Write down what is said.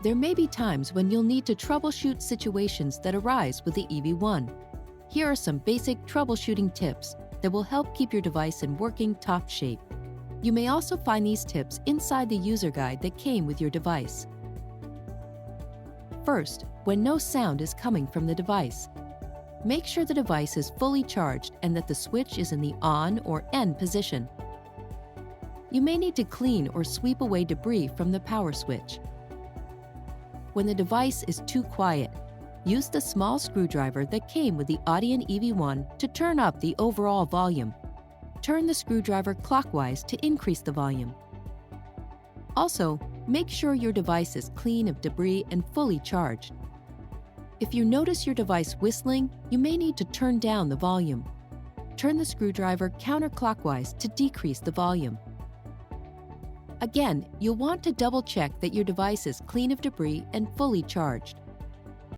There may be times when you'll need to troubleshoot situations that arise with the EV1. Here are some basic troubleshooting tips that will help keep your device in working top shape. You may also find these tips inside the user guide that came with your device. First, when no sound is coming from the device, make sure the device is fully charged and that the switch is in the on or end position. You may need to clean or sweep away debris from the power switch. When the device is too quiet, use the small screwdriver that came with the Audien EV1 to turn up the overall volume. Turn the screwdriver clockwise to increase the volume. Also, make sure your device is clean of debris and fully charged. If you notice your device whistling, you may need to turn down the volume. Turn the screwdriver counterclockwise to decrease the volume. Again, you'll want to double-check that your device is clean of debris and fully charged.